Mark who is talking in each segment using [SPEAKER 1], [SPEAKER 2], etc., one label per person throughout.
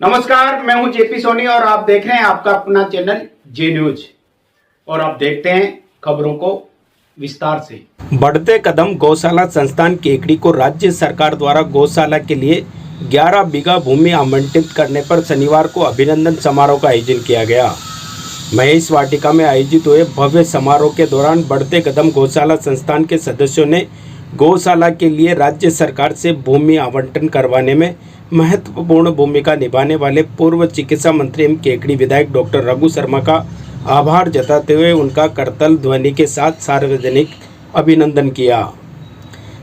[SPEAKER 1] नमस्कार, मैं हूं जेपी सोनी और आप देख रहे हैं आपका अपना चैनल जे न्यूज। और आप देखते हैं खबरों को विस्तार से।
[SPEAKER 2] बढ़ते कदम गौशाला संस्थान केकड़ी को राज्य सरकार द्वारा गौशाला के लिए 11 बीघा भूमि आवंटित करने पर शनिवार को अभिनंदन समारोह का आयोजन किया गया। महेश वाटिका में आयोजित हुए भव्य समारोह के दौरान बढ़ते कदम गौशाला संस्थान के सदस्यों ने गौशाला के लिए राज्य सरकार से भूमि आवंटन करवाने में महत्वपूर्ण भूमिका निभाने वाले पूर्व चिकित्सा मंत्री एवं केकड़ी विधायक डॉक्टर रघु शर्मा का आभार जताते हुए उनका करतल ध्वनि के साथ सार्वजनिक अभिनंदन किया।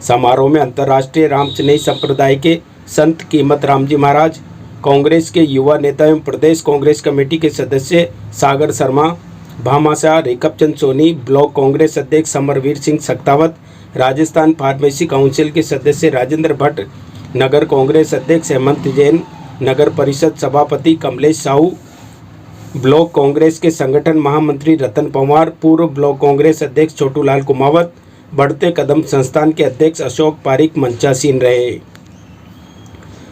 [SPEAKER 2] समारोह में अंतर्राष्ट्रीय रामचनेई संप्रदाय के संत कीमत राम जी महाराज, कांग्रेस के युवा नेता एवं प्रदेश कांग्रेस कमेटी के सदस्य सागर शर्मा, भामाशाह रेखपचंद सोनी, ब्लॉक कांग्रेस अध्यक्ष समरवीर सिंह सख्तावत, राजस्थान फार्मेसी काउंसिल के सदस्य राजेंद्र भट्ट, नगर कांग्रेस अध्यक्ष हेमंत जैन, नगर परिषद सभापति कमलेश साहू, ब्लॉक कांग्रेस के संगठन महामंत्री रतन पवार, पूर्व ब्लॉक कांग्रेस अध्यक्ष छोटूलाल कुमावत, बढ़ते कदम संस्थान के अध्यक्ष अशोक पारिक मंचासीन रहे।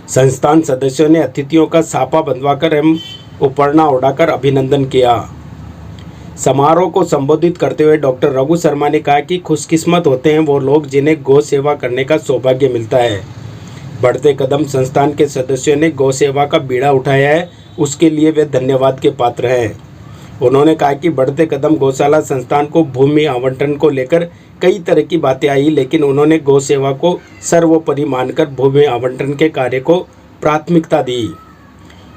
[SPEAKER 2] संस्थान सदस्यों ने अतिथियों का साफा बंधवाकर एवं उपरना ओढ़ाकर अभिनंदन किया। समारोह को संबोधित करते हुए डॉक्टर रघु शर्मा ने कहा कि खुशकिस्मत होते हैं वो लोग जिन्हें गौ सेवा करने का सौभाग्य मिलता है। बढ़ते कदम संस्थान के सदस्यों ने गौ सेवा का बीड़ा उठाया है, उसके लिए वे धन्यवाद के पात्र हैं। उन्होंने कहा कि बढ़ते कदम गौशाला संस्थान को भूमि आवंटन को लेकर कई तरह की बातें आई, लेकिन उन्होंने गौ सेवा को सर्वोपरि मानकर भूमि आवंटन के कार्य को प्राथमिकता दी।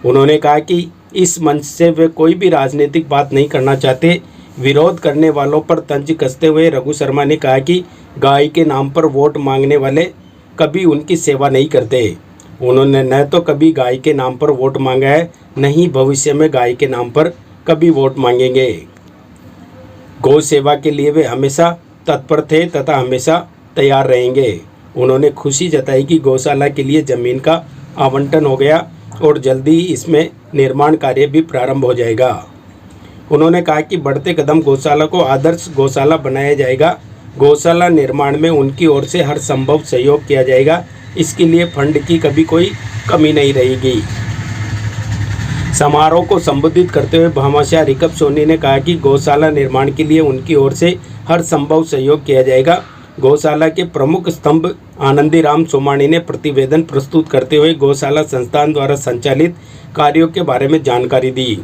[SPEAKER 2] उन्होंने कहा कि इस मंच से वे कोई भी राजनीतिक बात नहीं करना चाहते। विरोध करने वालों पर तंज कसते हुए रघु शर्मा ने कहा कि गाय के नाम पर वोट मांगने वाले कभी उनकी सेवा नहीं करते। उन्होंने न तो कभी गाय के नाम पर वोट मांगा है, न ही भविष्य में गाय के नाम पर कभी वोट मांगेंगे। गौ सेवा के लिए वे हमेशा तत्पर थे तथा हमेशा तैयार रहेंगे। उन्होंने खुशी जताई कि गौशाला के लिए जमीन का आवंटन हो गया और जल्दी ही इसमें निर्माण कार्य भी प्रारंभ हो जाएगा। उन्होंने कहा कि बढ़ते कदम गौशाला को आदर्श गौशाला बनाया जाएगा। गौशाला निर्माण में उनकी ओर से हर संभव सहयोग किया जाएगा। इसके लिए फंड की कभी कोई कमी नहीं रहेगी। समारोह को संबोधित करते हुए भामाशाह रेखप सोनी ने कहा कि गौशाला निर्माण के लिए उनकी ओर से हर संभव सहयोग किया जाएगा। गौशाला के प्रमुख स्तंभ आनंदी राम सोमाणी ने प्रतिवेदन प्रस्तुत करते हुए गौशाला संस्थान द्वारा संचालित कार्यों के बारे में जानकारी दी।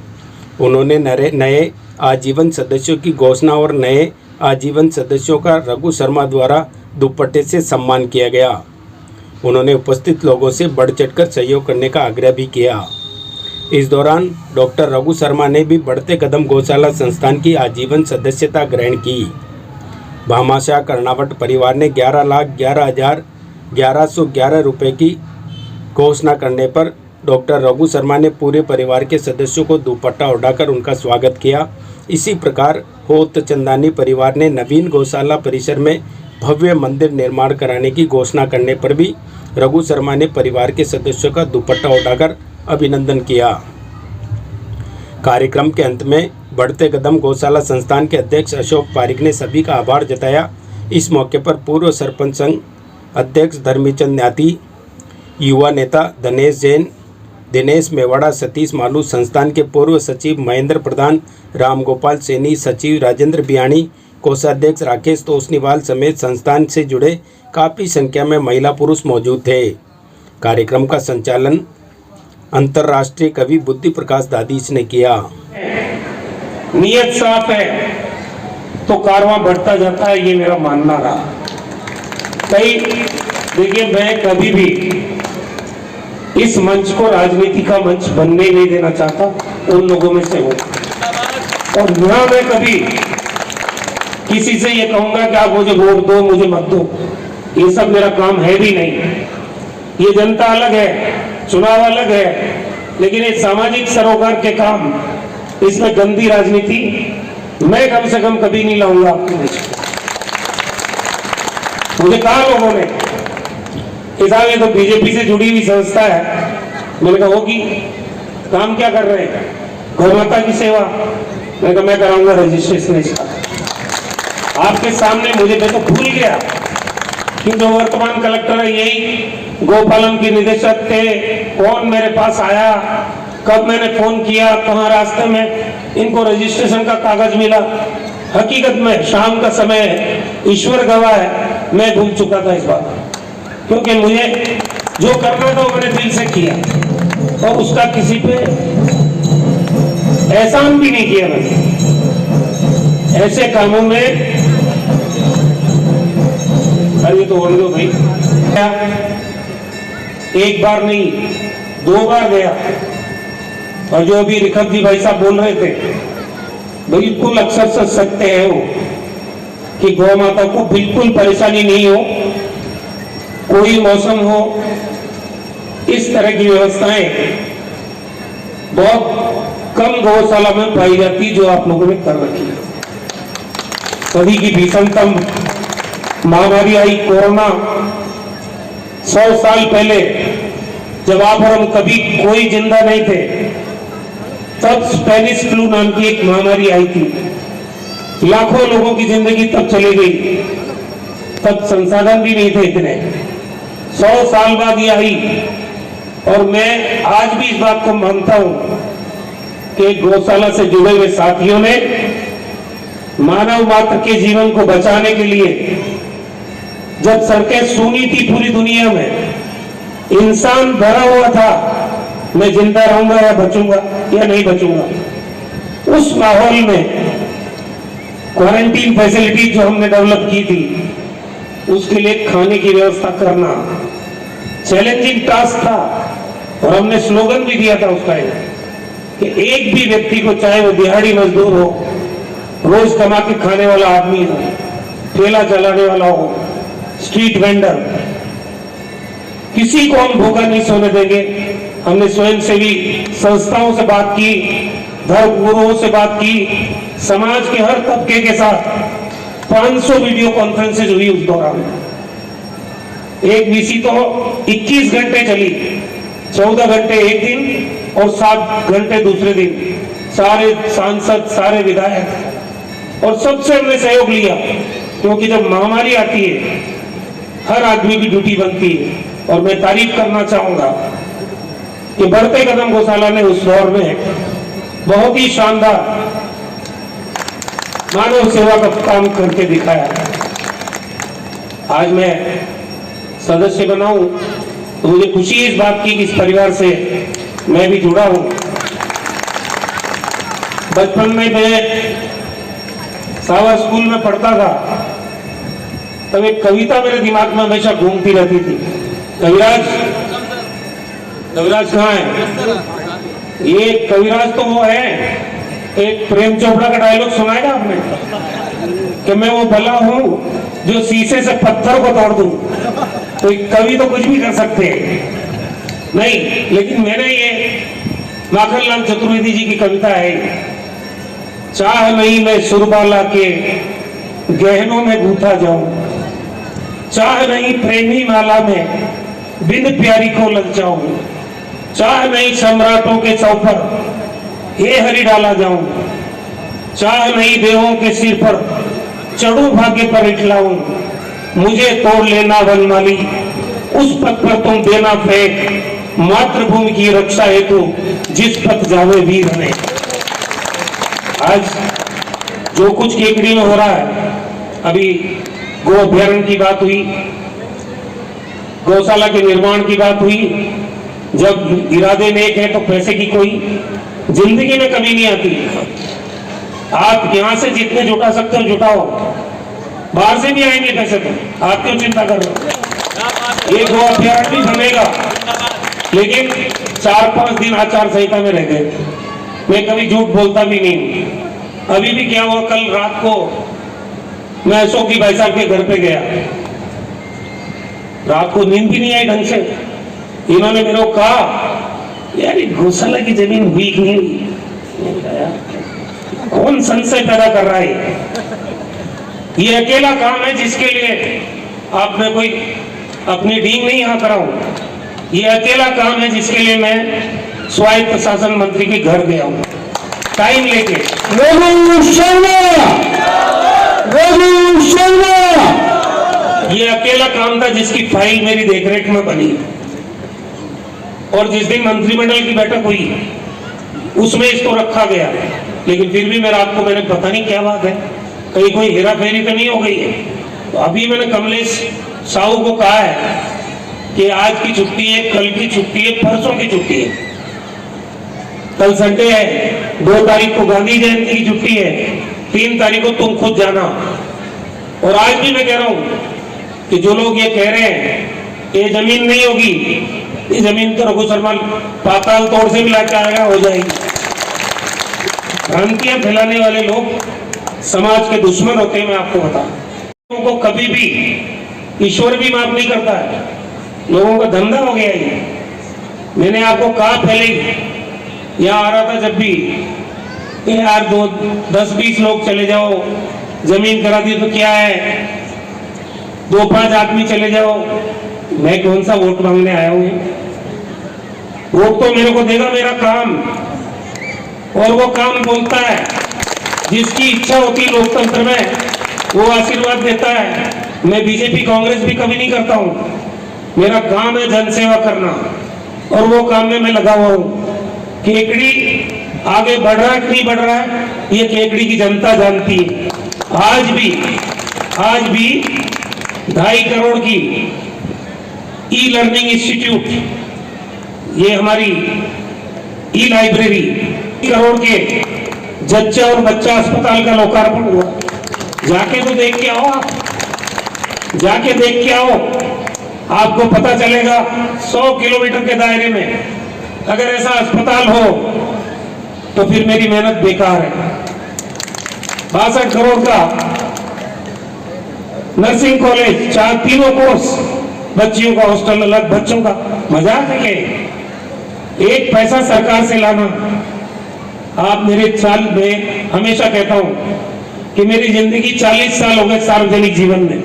[SPEAKER 2] उन्होंने नए आजीवन सदस्यों की घोषणा और नए आजीवन सदस्यों का रघु शर्मा द्वारा दुपट्टे से सम्मान किया गया। उन्होंने उपस्थित लोगों से बढ़ चढ़कर सहयोग करने का आग्रह भी किया। इस दौरान डॉक्टर रघु शर्मा ने भी बढ़ते कदम गौशाला संस्थान की आजीवन सदस्यता ग्रहण की। भामाशाह कर्णावट परिवार ने 11,11,1111 रुपये की घोषणा करने पर डॉक्टर रघु शर्मा ने पूरे परिवार के सदस्यों को दुपट्टा ओढ़ाकर उनका स्वागत किया। इसी प्रकार होत चंदानी परिवार ने नवीन गौशाला परिसर में भव्य मंदिर निर्माण कराने की घोषणा करने पर भी रघु शर्मा ने परिवार के सदस्यों का दुपट्टा उठाकर अभिनंदन किया। कार्यक्रम के अंत में बढ़ते कदम गौशाला संस्थान के अध्यक्ष अशोक पारिक ने सभी का आभार जताया। इस मौके पर पूर्व सरपंच संघ अध्यक्ष धर्मीचंद न्याती, युवा नेता धनेश जैन, दिनेश मेवाड़ा, सतीश मालू, संस्थान के पूर्व सचिव महेंद्र प्रधान, रामगोपाल सैनी, सचिव राजेंद्र बियाणी, कोषाध्यक्ष राकेश तोसनीवाल समेत संस्थान से जुड़े काफ़ी संख्या में महिला पुरुष मौजूद थे। कार्यक्रम का संचालन अंतर्राष्ट्रीय कवि बुद्धि प्रकाश दादीस ने किया।
[SPEAKER 3] नियत साफ है तो कारवां बढ़ता जाता है, ये मेरा मानना रहा। देखिए, मैं कभी भी इस मंच को राजनीति का मंच बनने नहीं देना चाहता, उन लोगों में से हूं। और ना मैं कभी किसी से ये कहूंगा कि आप मुझे वोट दो, मुझे मत दो। ये सब मेरा काम है भी नहीं। ये जनता अलग है, चुनाव अलग है, लेकिन ये सामाजिक सरोकार के काम, इसमें गंदी राजनीति मैं कम से कम कभी नहीं लाऊंगा आपके बीच। मुझे कहा लोगों ने कि साहब ये तो बीजेपी से जुड़ी हुई संस्था है। मैंने कहा होगी, काम क्या कर रहे हैं? गौ माता की सेवा। मैंने कहा मैं कराऊंगा रजिस्ट्रेशन इसका। आपके सामने मैं तो भूल गया कि जो वर्तमान कलेक्टर है यही गोपालन के निदेशक थे, कौन मेरे पास आया, कब मैंने फोन किया, कहाँ रास्ते में इनको रजिस्ट्रेशन का कागज मिला। हकीकत में शाम का समय है, ईश्वर गवाह है, मैं भूल चुका था इस बात, क्योंकि मुझे जो करना था वो मैंने दिल से किया और उसका किसी पे एहसान भी नहीं किया मैंने। ऐसे कामों में अरे तो बोल दो भाई, एक बार नहीं 2 बार गया। और जो अभी रिखत जी भाई साहब बोल रहे थे, बिल्कुल अक्सर सच सकते हैं वो कि गौ माता को बिल्कुल परेशानी नहीं हो, कोई मौसम हो, इस तरह की व्यवस्थाएं बहुत कम गौशाला में पाई जाती जो आप लोगों ने कर रखी है। सभी की भीषणतम महामारी आई कोरोना, 100 साल पहले जब आप और हम कभी कोई जिंदा नहीं थे, तब स्पेनिश फ्लू नाम की एक महामारी आई थी। लाखों लोगों की जिंदगी तब चली गई, तब संसाधन भी नहीं थे इतने। 100 साल बाद ये आई और मैं आज भी इस बात को मानता हूं कि गौशाला से जुड़े हुए साथियों ने मानव मात्र के जीवन को बचाने के लिए, जब सड़कें सूनी थी पूरी दुनिया में, इंसान भरा हुआ था मैं जिंदा रहूंगा या बचूंगा या नहीं बचूंगा, उस माहौल में क्वारंटीन फैसिलिटी जो हमने डेवलप की थी, उसके लिए खाने की व्यवस्था करना चैलेंजिंग टास्क था। और हमने स्लोगन भी दिया था उसका कि एक भी व्यक्ति को, चाहे वो दिहाड़ी मजदूर हो, रोज कमा के खाने वाला आदमी हो, ठेला चलाने वाला हो, स्ट्रीट वेंडर, किसी को हम भूखा नहीं सोने देंगे। हमने स्वयंसेवी संस्थाओं से बात की, धर्म गुरुओं से बात की, समाज के हर तबके के साथ 500 वीडियो कॉन्फ्रेंसेज हुई उस दौरान। एक वीसी तो 21 घंटे चली, 14 घंटे एक दिन और 7 घंटे दूसरे दिन, सारे सांसद, सारे विधायक, और सबसे हमने सहयोग लिया, क्योंकि जब महामारी आती है हर आदमी की ड्यूटी बनती है। और मैं तारीफ करना चाहूंगा कि बढ़ते कदम गौशाला ने उस दौर में बहुत ही शानदार मानव सेवा का काम करके दिखाया। आज मैं सदस्य बना हूं तो मुझे खुशी इस बात की कि इस परिवार से मैं भी जुड़ा हूं। बचपन में मैं सावर स्कूल में पढ़ता था, तब एक कविता मेरे दिमाग में हमेशा घूमती रहती थी। कविराज, कविराज कहाँ है? ये कविराज तो वो है, एक प्रेम चोपड़ा का डायलॉग सुनाएगा आपने कि मैं वो भला हूं जो शीशे से पत्थर को तोड़ दूं। तो कवि तो कुछ भी कर सकते हैं नहीं, लेकिन मैंने ये माखनलाल चतुर्वेदी जी की कविता है, चाह नहीं मैं सुरबाला के गहनों में गूंथा जाऊं, चाह नहीं प्रेमी माला में बिन प्यारी को लग जाऊं, चाह नहीं सम्राटों के चौपर हे हरि डाला जाऊं, चाह नहीं देवों के सिर पर चढ़ू भाग्य पर इठलाऊं, मुझे तोड़ लेना वनमाली उस पथ पर तुम देना फेंक, मातृभूमि की रक्षा हेतु जिस पथ जावे वीर ने। आज जो कुछ केकड़ी में हो रहा है, अभी गो अभ्यारण्य की बात हुई, गौशाला के निर्माण की बात हुई, जब इरादे नेक है तो पैसे की कोई जिंदगी में कमी नहीं आती। आप यहां से जितने जुटा सकते हो जुटाओ, बाहर से भी आएंगे पैसे, तो आप क्यों चिंता कर रहे हो? ये गो अभ्यारण्य भी बनेगा, लेकिन 4-5 दिन आचार संहिता में रह गए। मैं कभी झूठ बोलता भी नहीं। अभी भी क्या हुआ, कल रात को मैं अशोक भाई साहब के घर पे गया, रात को नींद भी नहीं आई ढंग से। इन्होंने मेरे को कहा, यार गौशाला की जमीन हुई कि नहीं हुई? कौन संशय पैदा कर रहा है? ये अकेला काम है जिसके लिए आप में कोई अपनी डींग नहीं यहाँ कराऊं। ये अकेला काम है जिसके लिए मैं स्वायत्त शासन मंत्री के घर गया हूं, टाइम लेके। ये अकेला काम था जिसकी फाइल मेरी देखरेख में बनी। और जिस दिन मंत्रिमंडल की बैठक हुई उसमें इसको रखा गया, लेकिन फिर भी मैं रात को मैंने पता नहीं क्या बात है, कहीं कोई हेरा फेरी तो नहीं हो गई है। तो अभी मैंने कमलेश साहू को कहा है कि आज की छुट्टी है, कल की छुट्टी है, परसों की छुट्टी है, कल संडे है, 2 तारीख को गांधी जयंती की छुट्टी है, 3 तारीख को तुम खुद जाना। और आज भी मैं कह रहा हूं कि जो लोग ये कह रहे हैं ये जमीन नहीं होगी, ये जमीन तो रघु शर्मा पाताल तोड़ से भी लाके आएगा, हो जाएगी। भ्रांतियां फैलाने वाले लोग समाज के दुश्मन होते हैं। मैं आपको बताऊं, लोगों को कभी भी ईश्वर भी माफ नहीं करता है, लोगों का धंधा हो गया ये। मैंने आपको कहा पहले ही, यहाँ आ रहा था जब भी, यार 10-20 लोग चले जाओ, जमीन करा दी तो क्या है, 2-5 आदमी चले जाओ, मैं कौन सा वोट मांगने आया हूं? वोट तो मेरे को देगा मेरा काम, और वो काम बोलता है, जिसकी इच्छा होती है लोकतंत्र में वो आशीर्वाद देता है। मैं बीजेपी कांग्रेस भी कभी नहीं करता हूं, मेरा काम है जनसेवा करना, और वो काम में मैं लगा हुआ हूं। केकड़ी आगे बढ़ रहा है कि नहीं बढ़ रहा है, ये केकड़ी की जनता जानती है। आज भी 2.5 करोड़ की ई लर्निंग इंस्टीट्यूट, ये हमारी ई लाइब्रेरी, करोड़ के जच्चा और बच्चा अस्पताल का लोकार्पण हुआ। जाके तो देख के आओ, आप जाके देख के आओ, आपको पता चलेगा 100 किलोमीटर के दायरे में अगर ऐसा अस्पताल हो तो फिर मेरी मेहनत बेकार है। 62 करोड़ का नर्सिंग कॉलेज, 3 कोर्स, बच्चियों का हॉस्टल अलग, बच्चों का, मजाक है। एक पैसा सरकार से लाना, आप मेरे साल में हमेशा कहता हूं कि मेरी जिंदगी 40 साल हो गए सार्वजनिक जीवन में।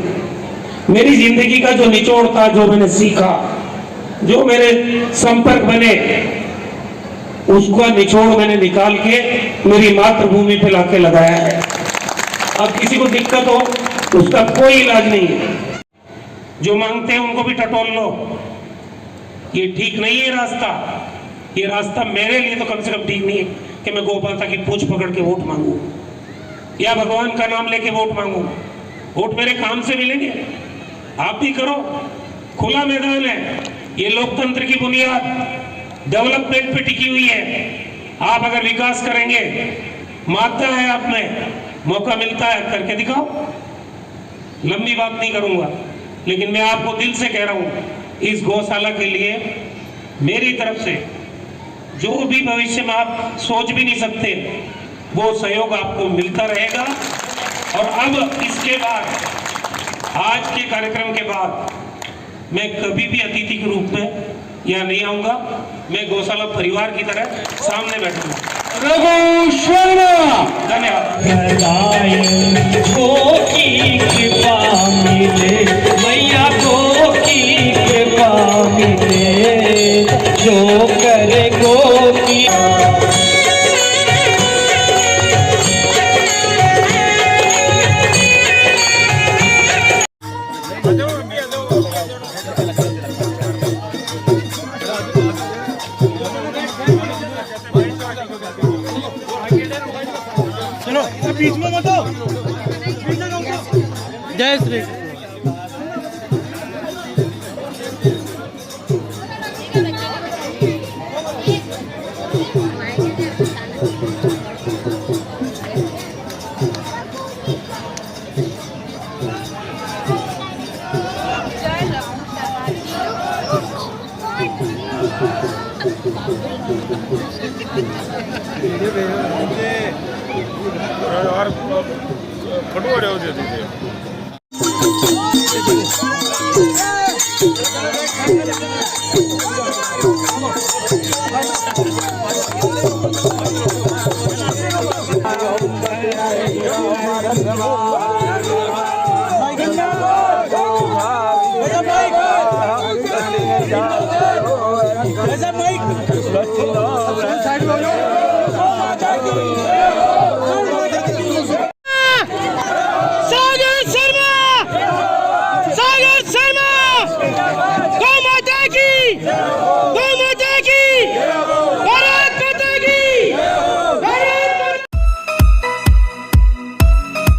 [SPEAKER 3] मेरी जिंदगी का जो निचोड़ था, जो मैंने सीखा, जो मेरे संपर्क बने, उसका निचोड़ मैंने निकाल के मेरी मातृभूमि पे लाके लगाया है। अब किसी को दिक्कत हो उसका कोई इलाज नहीं है, जो मांगते हैं उनको भी टटोल लो। ये ठीक नहीं है रास्ता, ये रास्ता मेरे लिए तो कम से कम ठीक नहीं है कि मैं गोपालता की पूंछ पकड़ के वोट मांगू या भगवान का नाम लेके वोट मांगू। वोट मेरे काम से मिलेंगे, आप भी करो, खुला मैदान है। ये लोकतंत्र की बुनियाद डेवलपमेंट पे टिकी हुई है। आप अगर विकास करेंगे, मात्रा है आप में, मौका मिलता है, करके दिखाओ। लंबी बात नहीं करूंगा, लेकिन मैं आपको दिल से कह रहा हूं, इस गौशाला के लिए मेरी तरफ से जो भी भविष्य में आप सोच भी नहीं सकते वो सहयोग आपको मिलता रहेगा। और अब इसके बाद, आज के कार्यक्रम के बाद, मैं कभी भी अतिथि के रूप में यहाँ नहीं आऊंगा। मैं गौशाला परिवार की तरह सामने बैठूंगा।
[SPEAKER 4] रघु शर्मा,
[SPEAKER 3] धन्यवाद।
[SPEAKER 4] गो की कृपा मिले, मैया गो की कृपा मिले, जो करे गो की।
[SPEAKER 5] बीच में मत आओ। जय श्री
[SPEAKER 6] यार फटवाड़े हो जाते
[SPEAKER 5] सागर शर्मा, सागर की